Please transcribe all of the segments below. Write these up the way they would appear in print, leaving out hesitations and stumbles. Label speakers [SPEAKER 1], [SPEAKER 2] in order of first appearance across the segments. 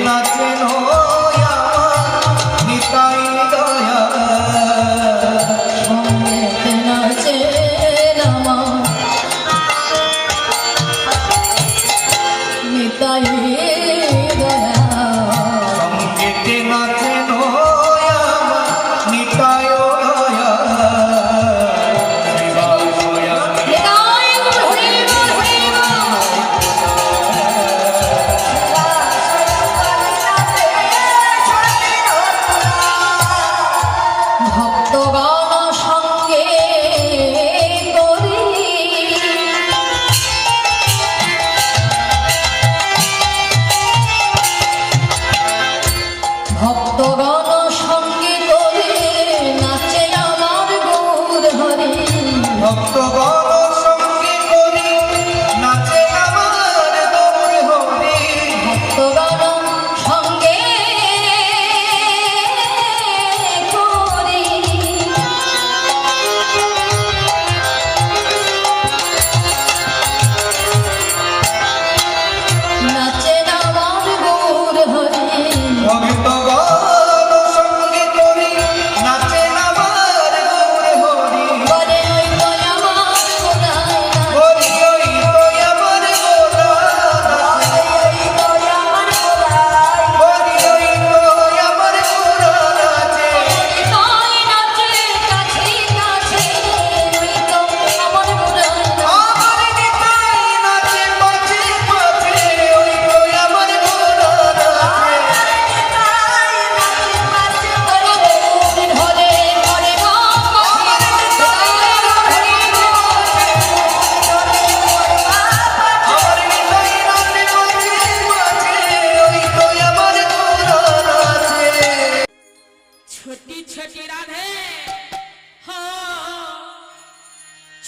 [SPEAKER 1] নাচেন নিতাই দয়া
[SPEAKER 2] সঙ্গেতে নাচেন নিতাই দয়া
[SPEAKER 1] সঙ্গেতে নাচেন নিতাই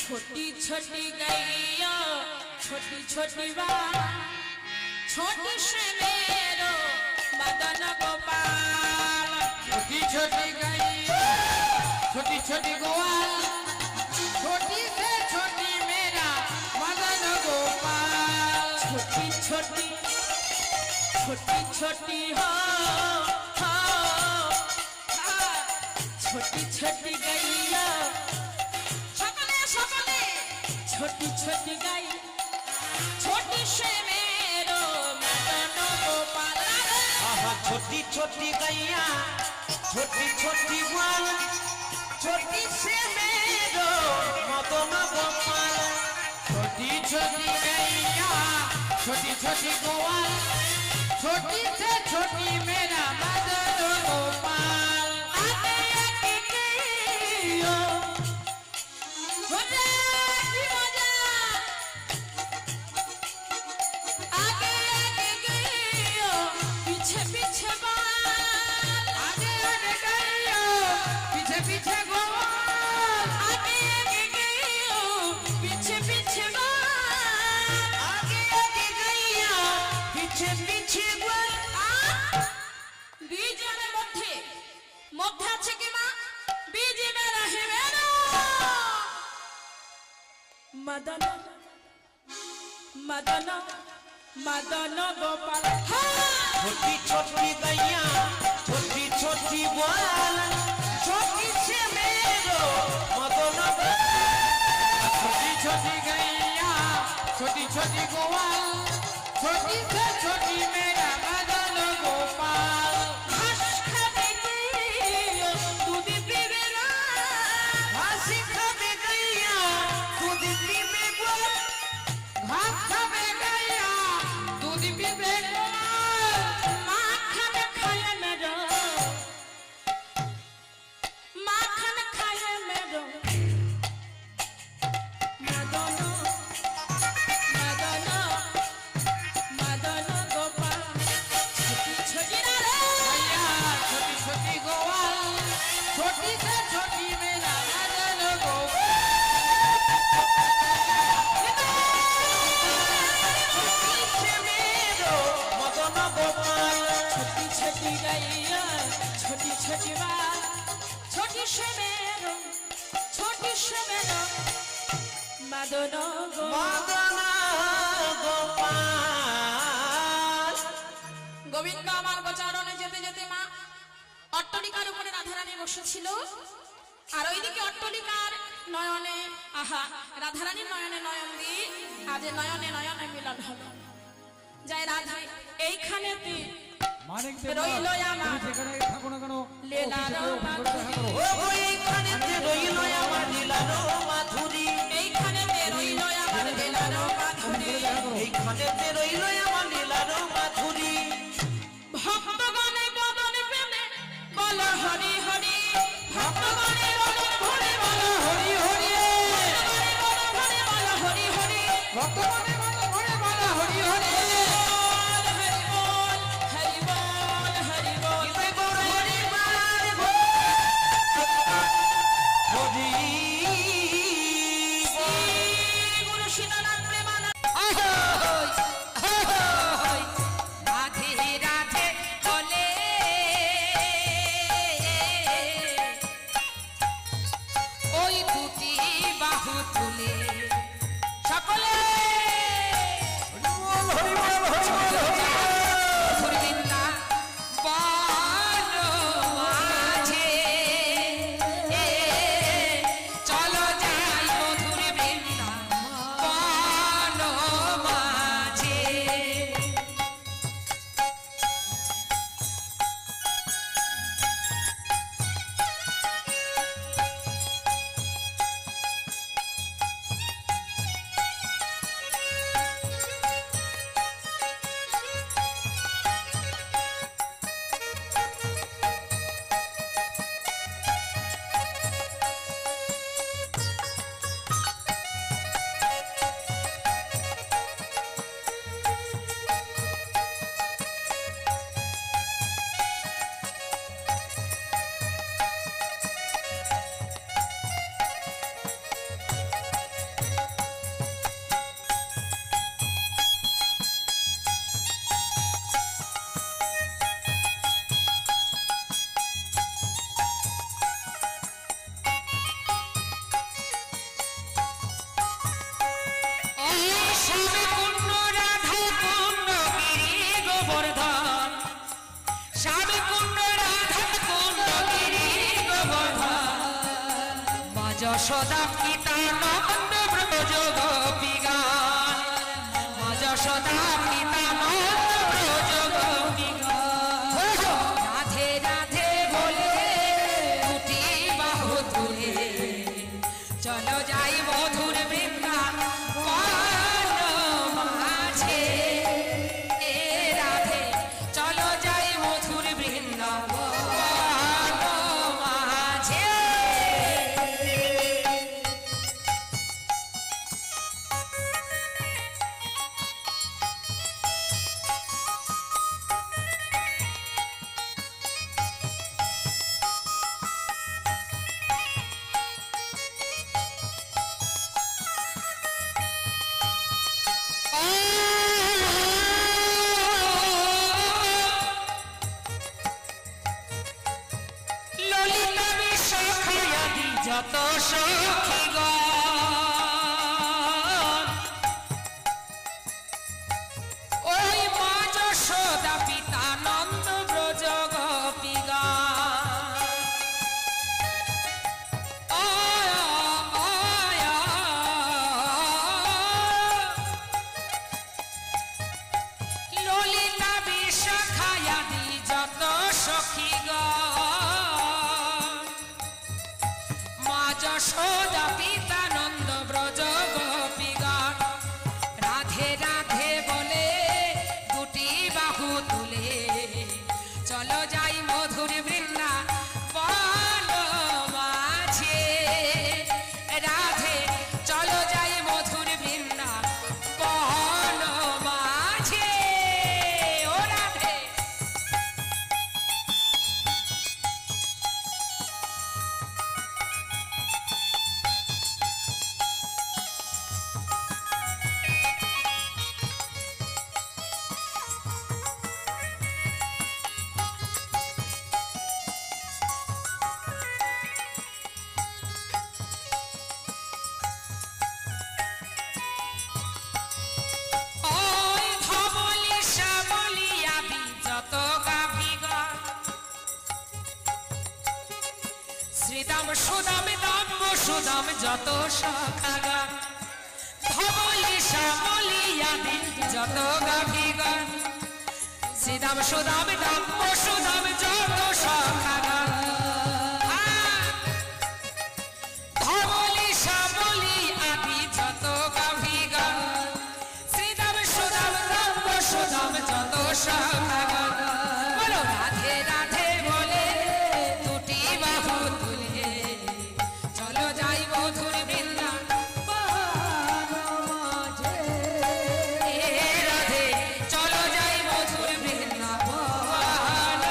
[SPEAKER 3] छोटी छोटी गैया छोटी छोटी बात छोटी से मेरो मदन गोपाल छोटी छोटी गैया छोटी छोटी गोपाल छोटी से छोटी मेरा मदन गोपाल छोटी छोटी छोटी छोटी हो छोटी छोटी गैया छोटी छोटी गाय छोटी से मेरो मदन गोपाल
[SPEAKER 1] छोटी छोटी गैया छोटी छोटी ग्वाल छोटी से मेरो मदन गोपाल
[SPEAKER 3] छोटी छोटी गैया छोटी छोटी ग्वाल छोटी से छोटी मेरा मदन गोपाल मदन मदन मदन गोपाल
[SPEAKER 1] छोटी छोटी गैया छोटी छोटी ग्वाल छोटी से मेरो मदन
[SPEAKER 3] छोटी छोटी गैया छोटी छोटी गोपाल छोटी से छोटी मेरा मदन गोपाल घास खाने गैया दूध पीवे ना
[SPEAKER 1] घास खाने गैया दूध पीवे
[SPEAKER 3] घास खावे गैया दूध पीवे माखन खाए मेरो माखन खाए मेरो मदन मदन मदन गोपाल छोटी छोटी गैया छोटी छोटी गोपाल छोटी से छोटी मेरा मदन गोपाल छोटी गैया छोटी छोटी बात छोटी से मेरो मदन गोपाल গোবিন্দ আমার গোচারণে যেতে যেতে মা অট্টলিকার উপরে রাধারানী বসেছিল, আর ওইদিকে অট্টলিকার নয়নে আহা রাধারানীর নয়নে নয়ন দিয়ে আজ নয়নে নয়নে মিলন হলো। জয় রাধে এইখানেতে রইল আমার লীলার মাধুরী,
[SPEAKER 1] ও এইখানেতে রইল আমার লীলার মাধুরী,
[SPEAKER 3] এইখানেতে রইল আমার লীলার মাধুরী,
[SPEAKER 1] এইখানেতে রইল আমার লীলার মাধুরী।
[SPEAKER 3] ভক্তগণে বদন প্রেমে বল হরি হরি, ভক্তগণে বদন ভরে বল হরি হরি, ভক্তগণে বদন ভরে বল হরি হরি,
[SPEAKER 1] ভক্তগণে বদন ভরে বল হরি হরি,
[SPEAKER 3] হরি বল হরি বল হরি বল
[SPEAKER 1] গীতে গৌর হরি বার গো হরি।
[SPEAKER 3] গুরু সীতানাথ প্রেমানন্দ। রাধে রাধে বলে ওই দুটি বাহু তুলে সকলে বৃন্দা বন মাঝে চলো যাই মধুর বৃন্দা বন মাঝে। স্বামী কুণ্ড রাধা কুণ্ড গিরি গোবর্ধন, স্বামী কুণ্ড রাধা কুণ্ড গিরি গোবর্ধন, মা যশোদা পিতা নন্দ ব্রজ গোপীগান, মা যশোদা পিতা নন্দ ব্রজ গোপীগান। রাধে রাধে বলে দুটি বাহু তুলে চলো যাই মধুর বৃন্দাবন মাঝে, এ রাধে চলো যাই মধুর বৃন্দাবন মাঝে। ললিতা বিশাখায়াদি যত সখীগণ ওই মা যশোদা পিতা নন্দ ব্রজ গোপীগণ, ললিতা বিশাখায়াদি যত সখীগণ মা যশোদা পিতা
[SPEAKER 1] শ্রীদাম সুদাম দাম সুদাম যত সখাগা ধবলি শ্যামলি আদি যত গাভিগণ শ্রীদাম সুদাম দাম সুদাম যত সখাগা ধবলি শ্যামলি আদি যত গাভিগণ শ্রীদাম সুদাম দাম সুদাম যত সখাগা বলো রাধে রাধে বলে দুটি বাহু তুলে চলো যাই মধুর বৃন্দাবন মাঝে। এ রাধে চলো যাই মধুর বৃন্দাবন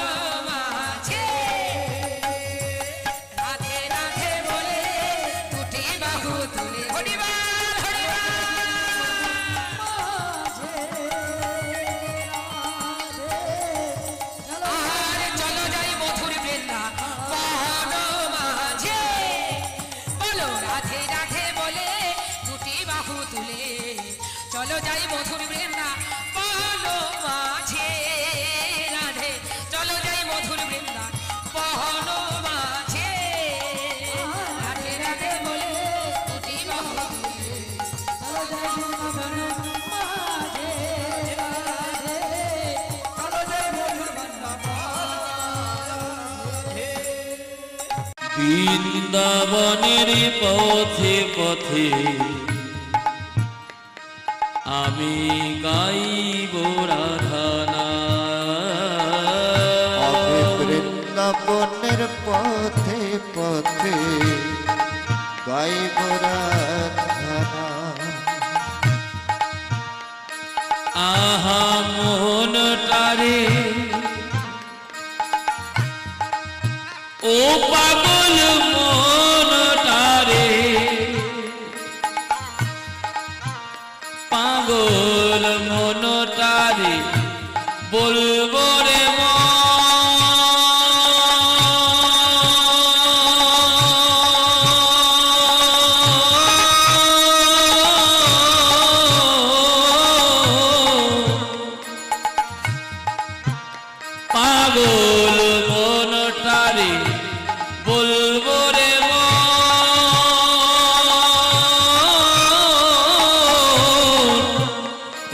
[SPEAKER 1] মাঝে। রাধে রাধে বলে দুটি বাহু তুলে হরিবার হরিবার আর চলো যাই মধুর বৃন্দাবন মাঝে। বলো রাধে রাধে বলে দুটি বাহু তুলে চলো যাই মধুর বৃন্দাবন মাঝে। রাধে চলো যাই মধুর বৃন্দাবন মাঝে। রাধে রাধে বলে দুটি বাহু তুলে চলো যাই বৃন্দাবন মাঝে। রাধে চলো যাই মধুর
[SPEAKER 4] বৃন্দাবনের পথে পথে আমি গাইব রাধানা
[SPEAKER 5] আমি বৃন্দাবনের পথে পথে গাইব রাধনা।
[SPEAKER 4] আহা মনটারে ও পাগল মনটারে পাগল মনটারে বলবো রে পাগল মনটারে বলবো রে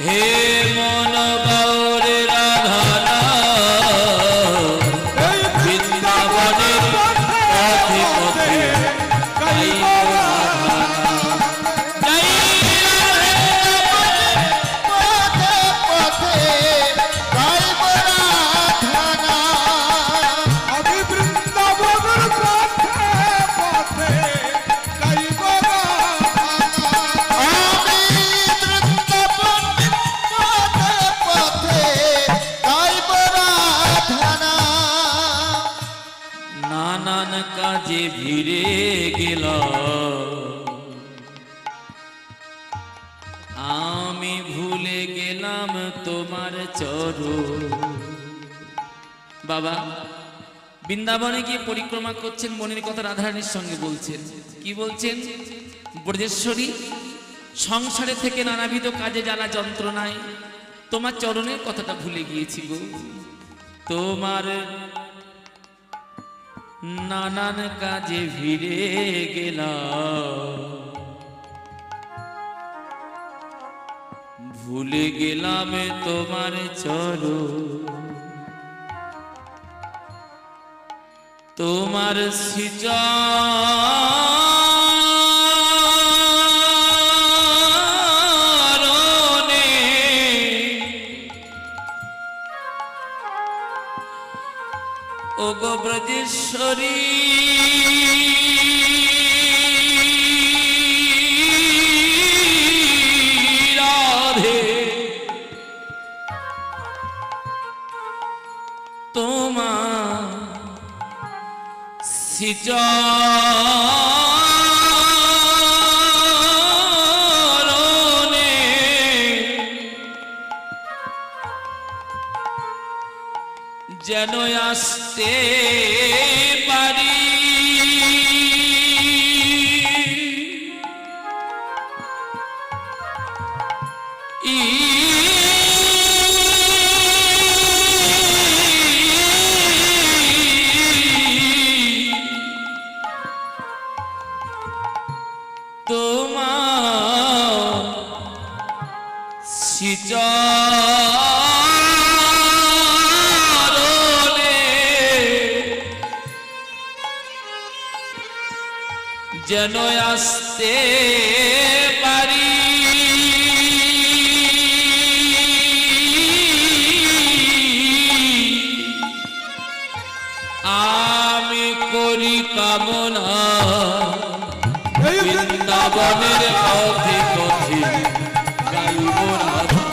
[SPEAKER 4] হে মন গৌরে রাধানা বৃন্দাবনের পথে পথে গাইব রাধানা। গাই
[SPEAKER 5] পথে পথে গাইব রাধনা।
[SPEAKER 6] আমি বৃন্দাবনের পথে পথে গাইব
[SPEAKER 5] আমি বৃন্দাবনের পথে পথে গাইব রাধনা।
[SPEAKER 4] নানান কাজে ভিড়ে গেল আমি ভুলে গেলাম তোমার চরণ। বাবা বৃন্দাবনে গিয়ে পরিক্রমা করছেন, মনের কথা রাধারানীর সঙ্গে বলছেন। কি বলছেন? ব্রজেশ্বরী, সংসারে থেকে নানাবিধ কাজে জ্বালা যন্ত্রণায় তোমার চরণের কথাটা ভুলে গিয়েছি গো। তোমার নানান কাজে ভিড়ে গেলাম ভুলে গেলাম তোমার চরণ। তোমার সৃজনে ও গো ব্রজেশ্বরী রাধে তোমার সৃজনে যেন আসতে পারি যেন আসতে পারি আমি করি কামনা
[SPEAKER 6] এই
[SPEAKER 4] বৃন্দাবনের পথে পথে গাইব রাধা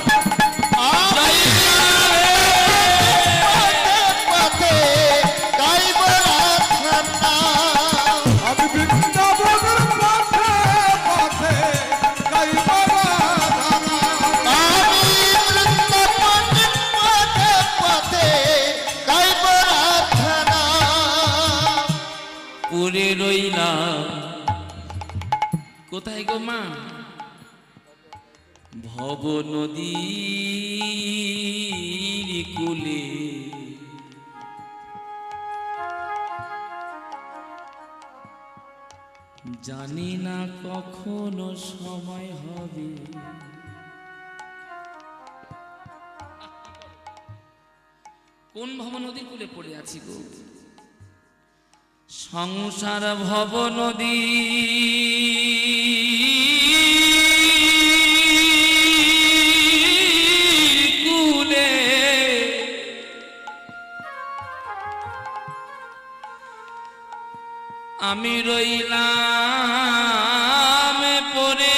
[SPEAKER 5] পথে গাইব রাধার নাম।
[SPEAKER 6] আমি বৃন্দাবনের পথে পথে গাইব রাধা নাম।
[SPEAKER 5] আমি বৃন্দাবনের পথে পথে গাইব রাধার নাম।
[SPEAKER 4] পড়ে রইলাম কোথায় গো মা ভব নদীর কূলে জানি না কখনো সময় হবে কোন ভব নদীর কূলে পড়ে আছি গো সংসার ভব নদী কূলে আমি রইলাম পরে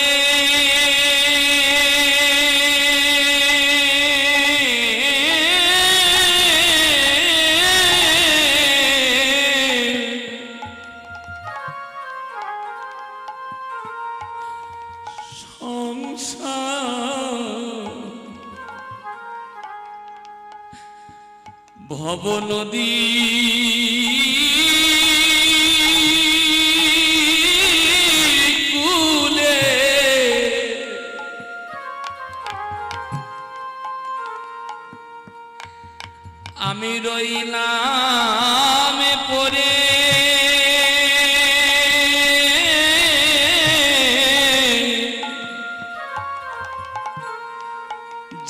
[SPEAKER 4] ভব নদী কূলে আমি রইলাম পরে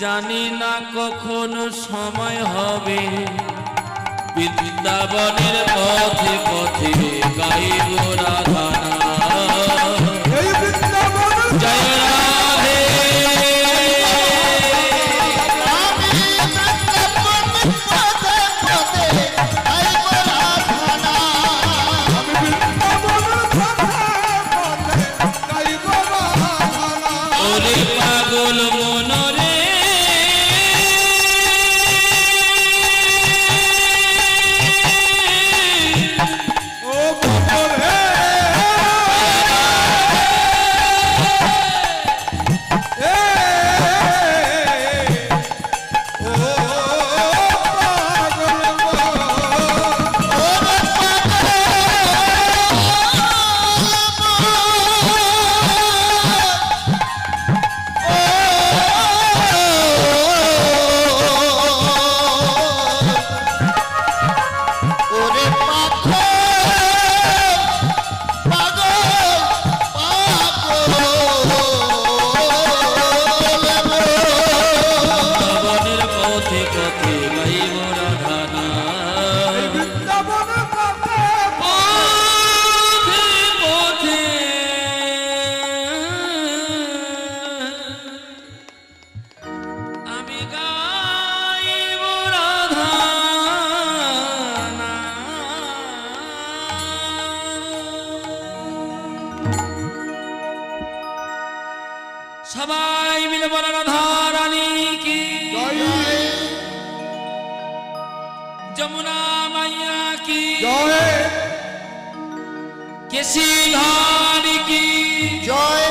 [SPEAKER 4] জানি না কখন সময় হবে বৃন্দাবনের পথে পথে গাইব রাধা নাম।
[SPEAKER 6] এই বৃন্দাবনের
[SPEAKER 4] জয় রাধে
[SPEAKER 5] আমি বৃন্দাবনের পথে পথে গাইব রাধার নাম।
[SPEAKER 6] আমি বৃন্দাবনের পথে পথে গাইব রাধা নাম।
[SPEAKER 4] ওরে পাগল মনরে
[SPEAKER 6] ও বাবরে এ ও পাগল
[SPEAKER 5] ওরে পাগল পাগল
[SPEAKER 4] বৃন্দাবনের পথে পথে গাইব রাধা নাম।
[SPEAKER 6] বৃন্দাবনের পথে
[SPEAKER 4] পথে পথে আমি গাইব রাধা নাম। সবাই মিলে বলে রাধা রানী কি যমুনা মাইয়া কি
[SPEAKER 6] জয়
[SPEAKER 4] কেশি ধাरी की
[SPEAKER 5] জয়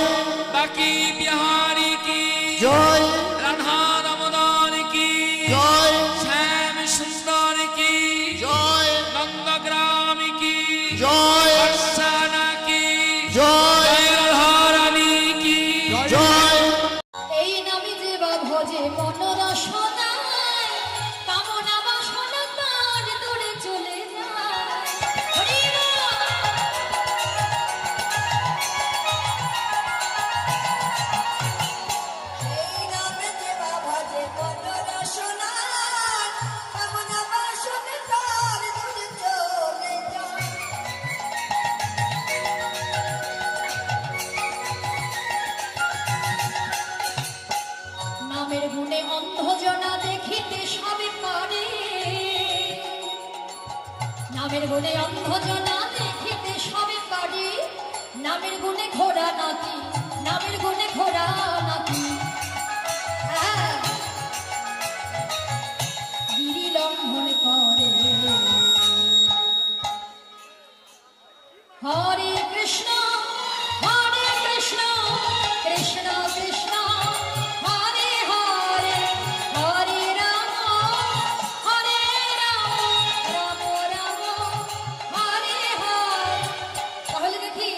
[SPEAKER 4] बाकी बिहारी की
[SPEAKER 5] জয়
[SPEAKER 4] राधा दामोदर की
[SPEAKER 5] জয়
[SPEAKER 4] श्याम सुंदर की
[SPEAKER 5] জয়
[SPEAKER 4] नंदग्राम की
[SPEAKER 5] জয়
[SPEAKER 4] बरसाना की
[SPEAKER 5] জয়
[SPEAKER 4] जय राधा रानी की
[SPEAKER 5] জয়
[SPEAKER 2] এই নামে যে বা ভজে মনোরসনায় কামনা বাসনা তার দূরে চলে যায় হরি বল। এই নামে নামের গুণে অন্ধজনা দেখিতে সবে পারি, নামের গুণে ঘোড়া নাকি, নামের গুণে ঘোড়া নাকি। হ্যাঁ, গিরি লঙ্ঘন করে। হরে কৃষ্ণ কৃষ্ণ কৃষ্ণ হরে হরে, হরে রাম রাম রাম হরে হরে। তাহলে দেখি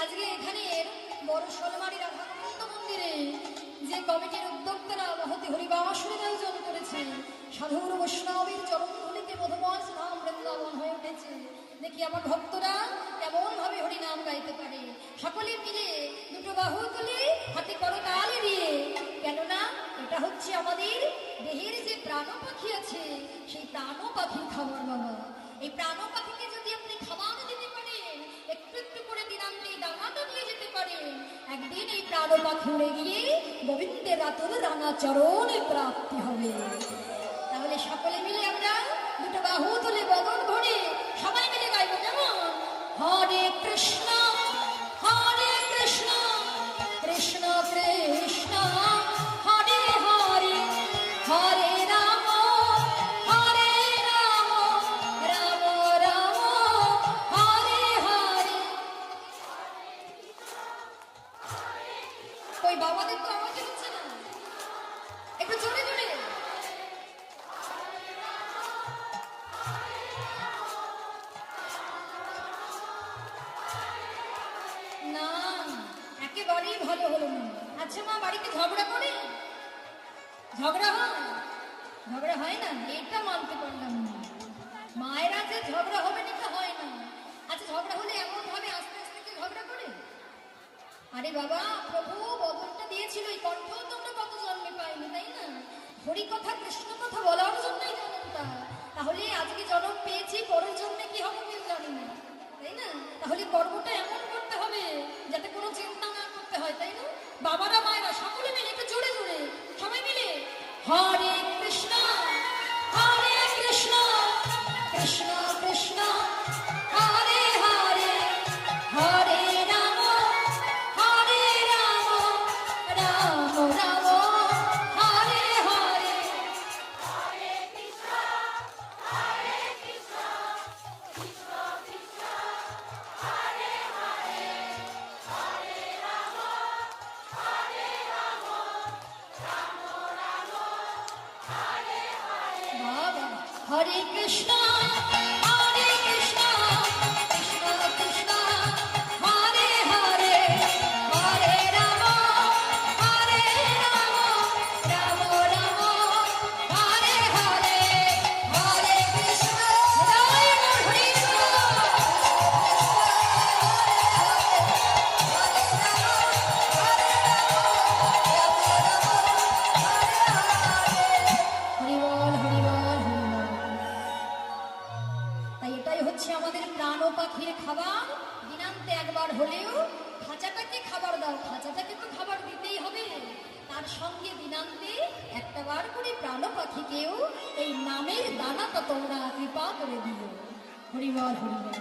[SPEAKER 2] আজকে এখানে বড় সোলমারি রাধাকান্ত মন্দিরে যে কমিটির উদ্যোক্তারা মহতি হরিবাসনের আয়োজন করেছে, সাধুর বৈষ্ণবের চরণ ধুলিতে মধুময় নাম বৃন্দাবন হয়ে উঠেছে। দেখি আমার ভক্তরা কেমন ভাবে হরি নাম গাইতে পারে। সকলে মিলে দুটো বাহু তুলে হাতে করতাল দিয়ে, কেননা এটা হচ্ছে আমাদের দেহের যে প্রাণ পাখি আছে, সেই প্রাণ পাখির খাবার বাবা। এই প্রাণ পাখিকে যদি আপনি খাবার দিতে পারেন, একটু একটু করে দিনান্তে ডাঙাটা দিয়ে যেতে পারেন, একদিন এই প্রাণ পাখি উড়ে গিয়ে গোবিন্দের রাতুল রানা চরণে প্রাপ্তি হবে। তাহলে সকলে মিলে আমরা দুটো বাহু তুলে বদন ভরে সবাই মিলে গাইব যেমন হরে কৃষ্ণ কৃষ্ণ কৃষ্ণ হরে হরে, হরে রাম রাম রাম হরে হরে। কই বাবাদের তো আওয়াজ হচ্ছে না, একটু জোরে জোরে। না, একেবারেই ভালো হলো না। আচ্ছা মা, বাড়িতে ঝগড়া করে? ঝগড়া হয়? ঝগড়া হয় না, এটা মানতে পারলাম না। মায়েরা যে ঝগড়া হবে না তা হয় না। আচ্ছা ঝগড়া হলে এমন ভাবে আস্তে আস্তে কি ঝগড়া করে? আরে বাবা, প্রভু বদনটা দিয়েছিল, এই কণ্ঠ তোমরা কত জন্মে পাইনি, তাই না? হরি কথা কৃষ্ণ কথা বলার জন্যই জন্মটা। তাহলে আজকে জন্ম পেয়েছি, পরের জন্মে কি হবে কেউ জানি না, তাই না? তাহলে কর্মটা এমন করতে হবে যাতে কোনো চিন্তা না করতে হয়, তাই না? বাবারা মায়েরা সকলে মিলে একটু জোরে জোরে সবাই মিলে হরে কৃষ্ণ কৃষ্ণ কৃষ্ণ কৃষ্ণ হরে হরে, হরে রাম রাম রাম হরে হরে। বাবা, হরে কৃষ্ণ কৃষ্ণ কৃষ্ণ হরে হরে, হরে রাম রাম রাম হরে হরে, হরে কৃষ্ণ জয় হরি হরিবল হরিবল হরিবল। তাই এটাই হচ্ছে আমাদের প্রাণ পাখির খাবার। দিনান্তে একবার হলেও খাঁচাটাকে খাবার দাও, খাঁচাটাকে তো খাবার দিতেই হবে, তার সঙ্গে দিনান্তে একটা বার করে প্রাণ পাখিকেও এই নামের দানাটা তোমরা কৃপা করে দিও। হরিবল হরিবল।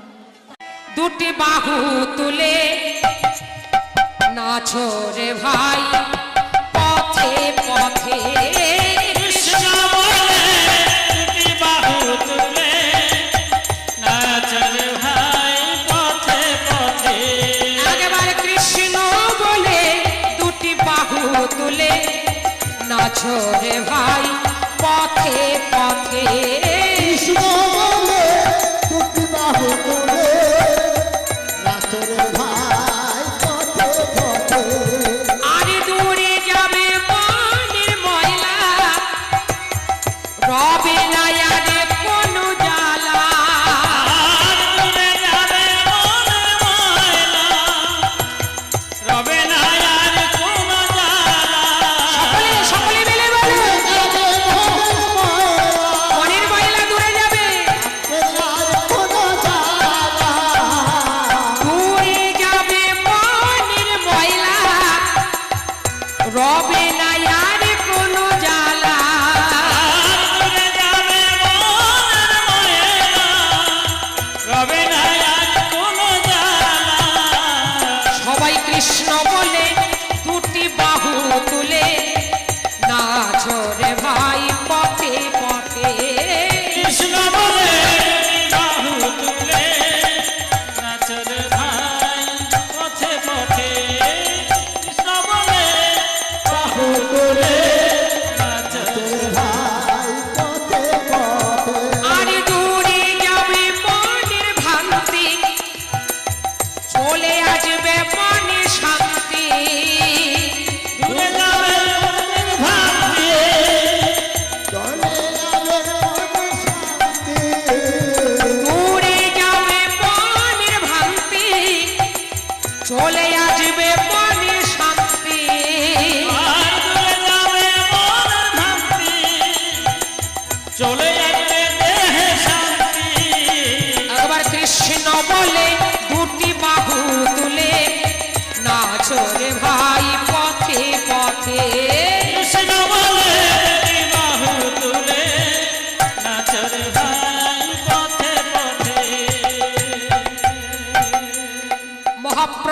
[SPEAKER 1] দুটি বাহু তুলে নাচো রে ভাই, পথে পথে
[SPEAKER 4] কৃষ্ণ বলে দুটি বাহু তুলে নাচ রে ভাই পথে পথে।
[SPEAKER 1] একবার কৃষ্ণ বলে দুটি বাহু তুলে নাচো রে ভাই, পথে পথে।
[SPEAKER 5] কৃষ্ণ বলে দুটি বাহু তুলে নাচরে ভাই পথে পথে।
[SPEAKER 1] আরে দূরে যাবে পানির ময়লা, রবে না আরে কোনো জ্বালা।
[SPEAKER 4] আর দূরে যাবে মনের ময়লা, রবে না আর কোনো জ্বালা।
[SPEAKER 1] সকলে মিলে বলো,
[SPEAKER 5] যাবে মনের ময়লা,
[SPEAKER 1] মনের ময়লা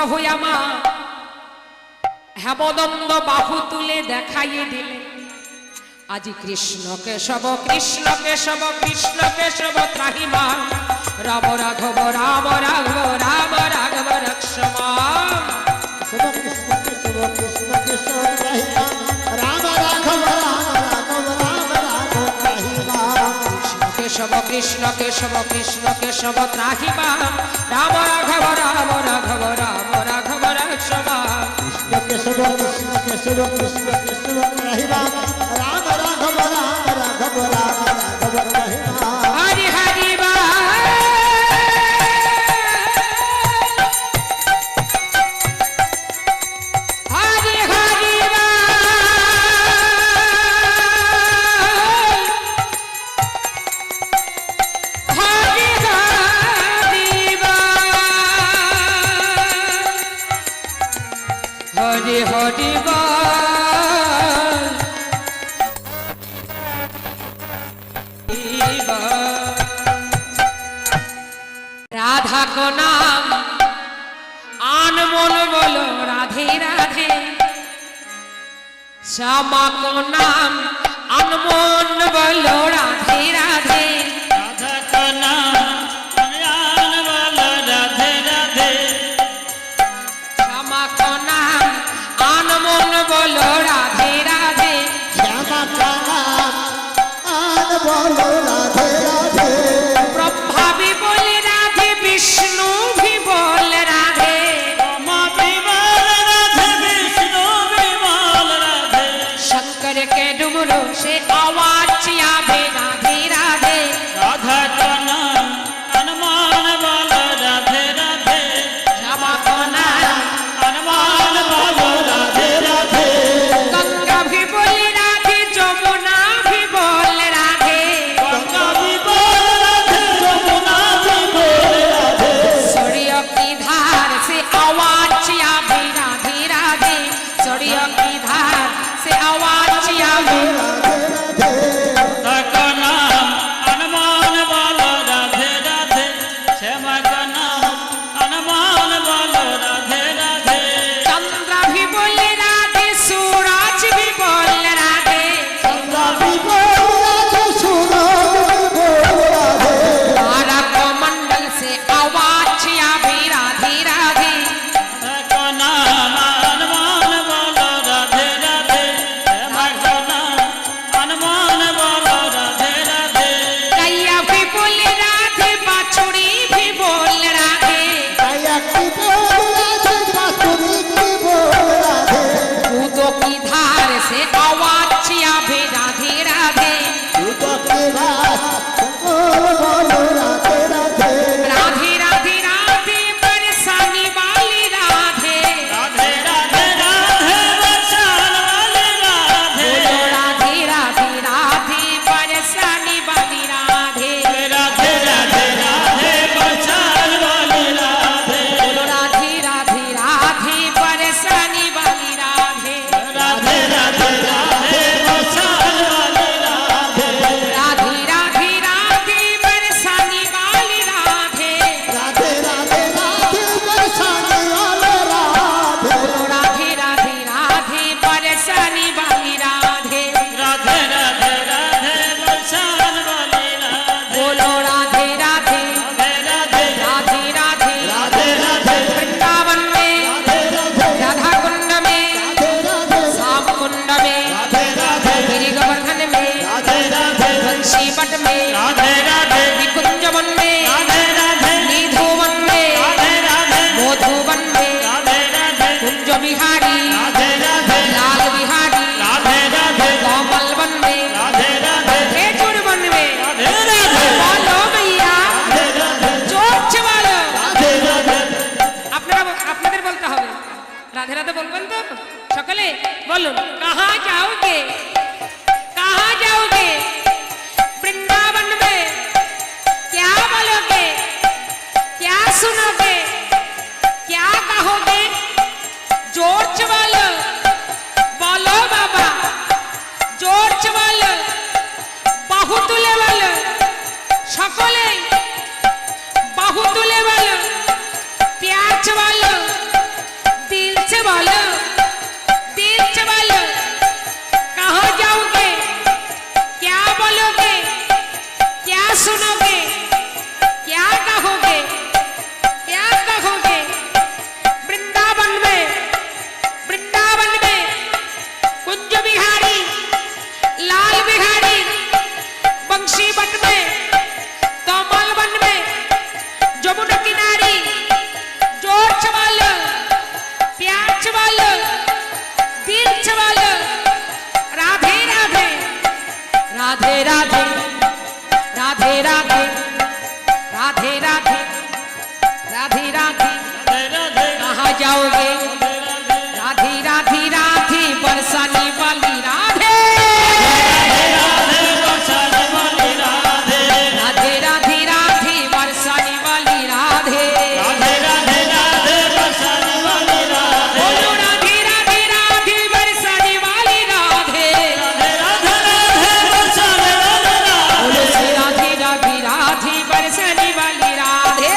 [SPEAKER 1] প্রভু আমার হেমদন্দ বাহু তুলে দেখাইয়ে দিলে আজি কৃষ্ণ কেশব কৃষ্ণ কেশব কৃষ্ণ কেশব ত্রাহিমা রাম রাঘব রাম রাঘব রাম রাঘব রক্ষমা
[SPEAKER 5] কেশব কৃষ্ণ কেশব কৃষ্ণ কেশব রাহিমা রাম রাঘব রাম রাঘব রাম রাঘব রাহিমা
[SPEAKER 1] কেশব কৃষ্ণ কেশব কৃষ্ণ কেশব ত্রাহিমা রাম রাঘব রাম রাঘব রাম রাঘব রক্ষমা
[SPEAKER 5] কেশব কৃষ্ণ কেশব কৃষ্ণ কেশব রাহিমা রাম রাঘব রাম রাঘব রাম রাঘব রাহিমা
[SPEAKER 1] হরি হরি বা হরি হরি বা হরি হরি বা হরি হরি বা রাধা को नाम अनमोल बोलो राधे राधे श्यामा को नाम अनमोल बोलो राधे राधे
[SPEAKER 7] राधा का नाम अनजान वाला राधे राधे
[SPEAKER 1] श्यामा को नाम अनमोल बोलो राधे राधे
[SPEAKER 5] श्यामा का नाम आन बोलो राधे राधे
[SPEAKER 1] ब्रह्मा भी बोले राधे विष्णु भी बोले राधे
[SPEAKER 7] ब्रह्मा विमल राधे विष्णु विमल राधे
[SPEAKER 1] शंकर के डुमरू से आवाज आवे राधे राधे
[SPEAKER 7] राधा का नाम अनुमान वाला राधे राधे
[SPEAKER 1] श्यामा को नाम
[SPEAKER 7] अनुमान वाला राधे राधे
[SPEAKER 1] गंगा भी बोले राधे जमुना भी बोले राधे
[SPEAKER 7] गंगा भी बोल राधे यमुना भी बोल राधे
[SPEAKER 1] सूर्य की धार से आवाज आवे राधे राधे सूर्य की धार से आवाज आवे
[SPEAKER 7] राधा का नाम अनुमान वाला राधे राधे श्यामा का नाम अनुमान वाला राधे राधे
[SPEAKER 1] चंद्र भी बोले राधे सूरज भी बोले राधे
[SPEAKER 5] राधे बोल राधे सुनो बोल राधे
[SPEAKER 1] तारक मंडल से आवाज आवे राधे राधे
[SPEAKER 7] राधा का नाम अनुमान वाला राधे राधे श्यामा का नाम अनुमान वाला राधे राधे
[SPEAKER 1] कैया भी बोले राधे बाछुड़ी भी बोले राधे
[SPEAKER 5] काया की बोल राधे बांसुरी की बोल राधे
[SPEAKER 1] दूधों की धार से आवाज आवे राधे राधे
[SPEAKER 5] दूधों की बात बोल बोलो राधे राधे
[SPEAKER 1] राधे राधे राधे बरसाने वाली राधे
[SPEAKER 7] राधे राधे राधे बरसाने वाले राधे
[SPEAKER 1] बोलो राधे राधे राधे बरसाने वाली राधे
[SPEAKER 7] राधे राधे राधे बरसाने वाले राधे
[SPEAKER 1] बोलो राधे राधे राधे बरसाने वाली राधे
[SPEAKER 7] राधे राधे राधे बरसाने वाले राधे
[SPEAKER 1] राधे राधे राधे बरसाने वाली राधे
[SPEAKER 5] राधे राधे राधे बरसाने वाले राधे
[SPEAKER 1] बोलो राधे राधे राधे बरसाने वाली राधे
[SPEAKER 7] राधे राधे राधे बरसाने वाले राधे
[SPEAKER 1] बोलो राधे राधे
[SPEAKER 7] राधे राधे
[SPEAKER 1] राधे राधे
[SPEAKER 7] राधे राधे
[SPEAKER 1] वृंदावन में राधा कुंड में
[SPEAKER 5] राधे
[SPEAKER 1] श्याम कुंड में
[SPEAKER 7] राधे राधे
[SPEAKER 1] गिरि गोवर्धन में
[SPEAKER 7] राधे राधे
[SPEAKER 1] बंशी बट में
[SPEAKER 7] राधे राधे
[SPEAKER 1] निकुंज वन में
[SPEAKER 7] राधे राधे
[SPEAKER 1] निधुवन में
[SPEAKER 7] राधे राधे
[SPEAKER 1] मोधुवन में
[SPEAKER 7] राधे राधे
[SPEAKER 1] कुंज बिहारी
[SPEAKER 7] राधे राधे
[SPEAKER 1] लाल बिहारी
[SPEAKER 7] राधे राधे
[SPEAKER 1] कोमल वन में
[SPEAKER 7] राधे राधे
[SPEAKER 1] खेचुर वन में
[SPEAKER 7] राधे राधे
[SPEAKER 1] बोलो भैया जोर बोलो আপনাদের বলতে হবে রাধে রাধে বলবেন তো সকলে বলুন कहाँ जाओगे कहाँ जाओगे वृंदावन में क्या बोलोगे क्या सुनोगे क्या कहोगे जोर से बोलो बोलो बाबा जोर से बोलो बाहु तुले बोलो সকলে বাহু তুলে বলো প্যাচ বলো राधे राधे राधे राधे
[SPEAKER 7] রাধে রাধে
[SPEAKER 1] कहाँ जाओगे राधे राधे राधे बरसाने वाली राधे
[SPEAKER 7] রাধে বর্ষার বলি রাধে
[SPEAKER 1] राधे राधे राधे बरसाने वाली राधे
[SPEAKER 7] রাধে রাধে রাধে বর্ষার বলি রাধে
[SPEAKER 1] बोलो राधे राधे राधे बरसाने वाली राधे
[SPEAKER 7] রাধে রাধে রাধে বর্ষার বলি রাধে
[SPEAKER 1] बोलो श्री राधे राधे राधे बरसाने वाली राधे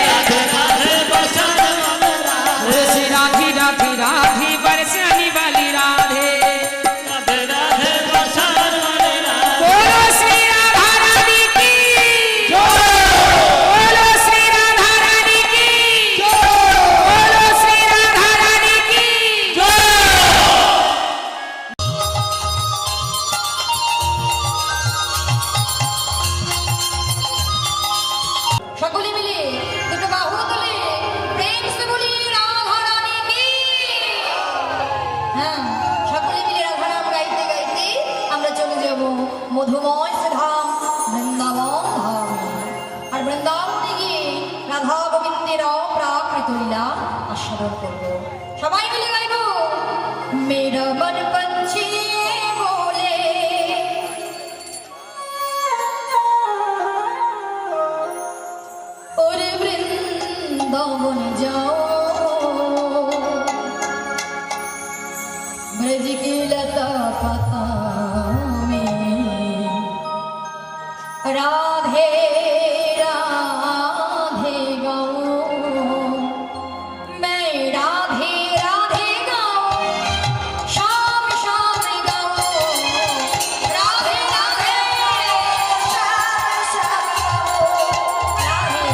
[SPEAKER 7] রাধে রাধে বর্ষার বলি রাধে
[SPEAKER 1] बोलो श्री राधे राधे राधे बरसाने वाली राधे
[SPEAKER 7] রাধে রাধে বর্ষার বলি রাধে
[SPEAKER 1] बोलो श्री राधा रानी की बोलो श्री राधा रानी की बोलो श्री राधा रानी की
[SPEAKER 2] সকলে মিলে দুটো বাহু তুলে প্রেম সে বলি রাধা রানী কি। হ্যাঁ, সকলে মিলে রাধা নাম গাইতে গাইতে আমরা চলে যাব মধুময় সে ধাম বৃন্দাবন ধাম। আর বৃন্দাবনে গিয়ে রাধা গোবিন্দের অপ্রাকৃত লীলা আস্বাদন করব। সবাই মিলে গাইব মেরা মন পঞ্ছি বলে और वृंदावन जाओ ब्रज की लता पता में राधे राधे गाओ मैं राधे राधे गाओ शाम शाम गाओ राधे राधे शाम शाम गाओ राधे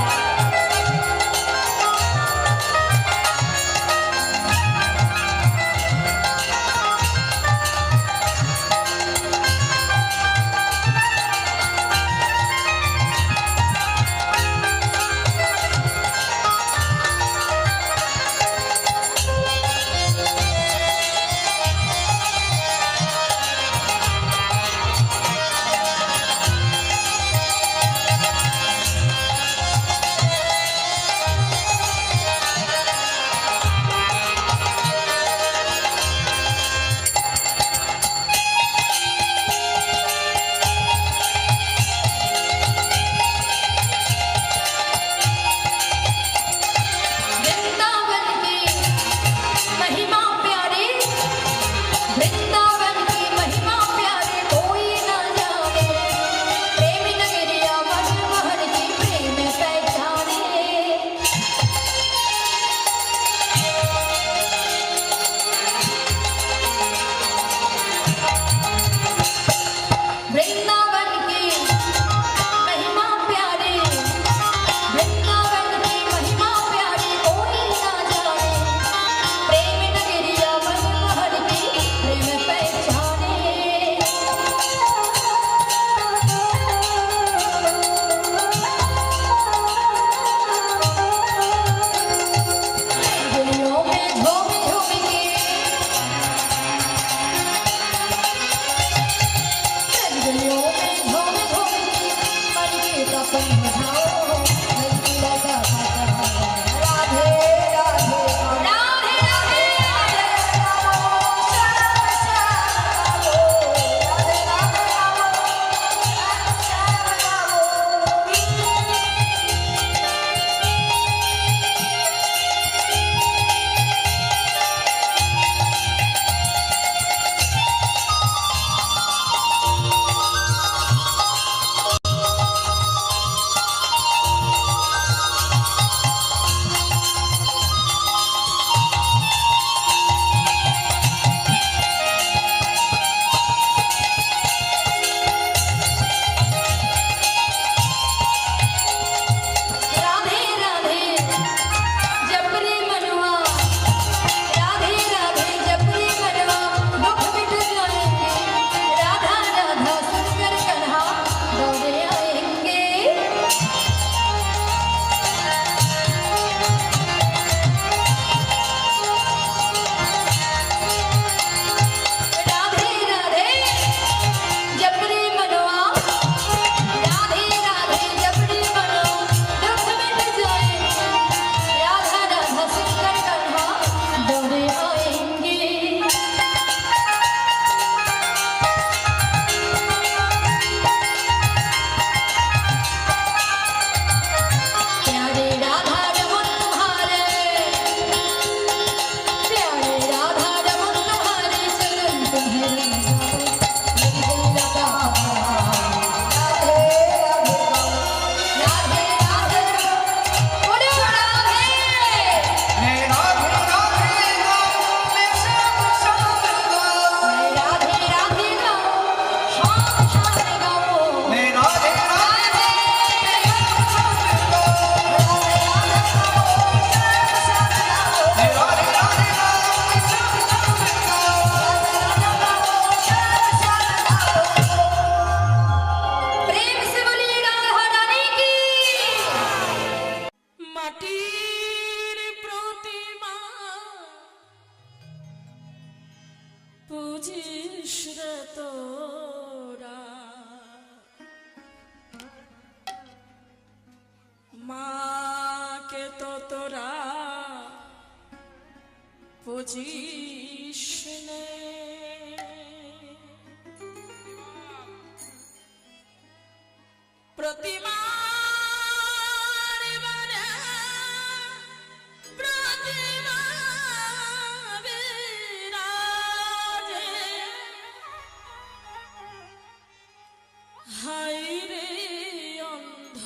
[SPEAKER 3] মাকে তো তোরা বুঝিস নে। প্রতিমা হাইরে অন্ধ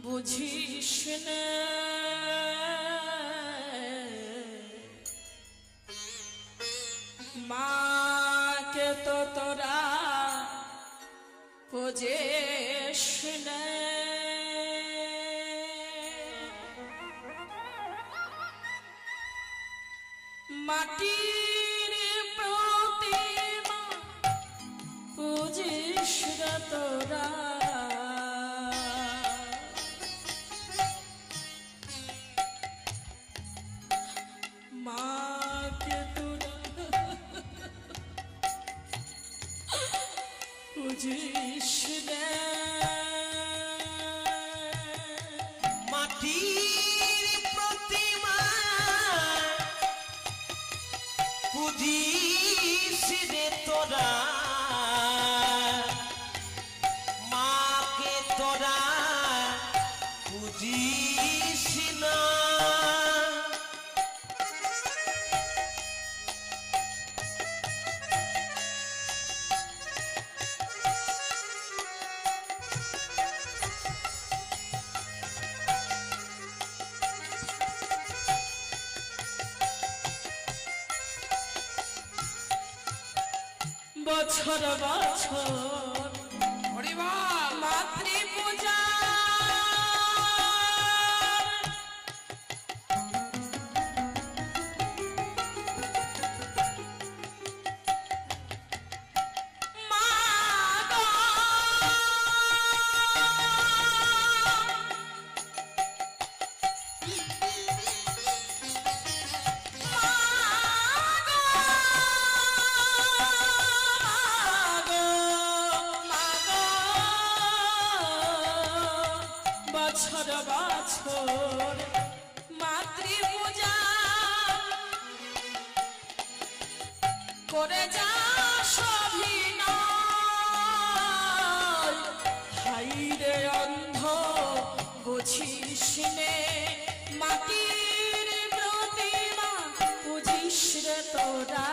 [SPEAKER 3] বুঝিস নে। মাকে তো তোরা বুঝিস নে। মাটির প্রতিমা বুঝিস না তোরা, মাকে তোরা বুঝিস না।
[SPEAKER 8] মাটির প্রতিমা বুঝিস রে তোরা, মাকে তোরা বুঝিস না।
[SPEAKER 3] বছর বছর
[SPEAKER 1] হরিবল
[SPEAKER 3] মাতৃপূজা বছর বছর মাতৃপূজা করে যা সভিনয়, হাইরে অন্ধ বুঝিস নে। মাটির প্রতিমা বুঝিস রে তোরা,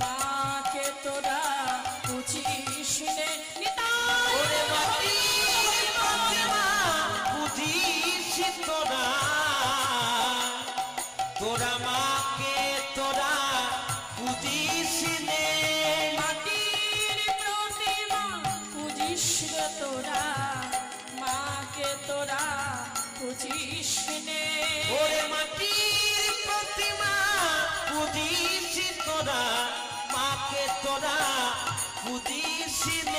[SPEAKER 3] মাকে তোরা বুঝিস নে।
[SPEAKER 8] ওরে মাটির প্রতিমা বুঝিস তোরা, তোরা মাকে তোরা বুঝিস নে।
[SPEAKER 3] মাটির প্রতিমা বুঝিস রে তোরা, মাকে তোরা বুঝিস নে।
[SPEAKER 8] ওরে মাটির প্রতিমা বুঝিস তোরা, মাকে তোরা বুঝিস নে।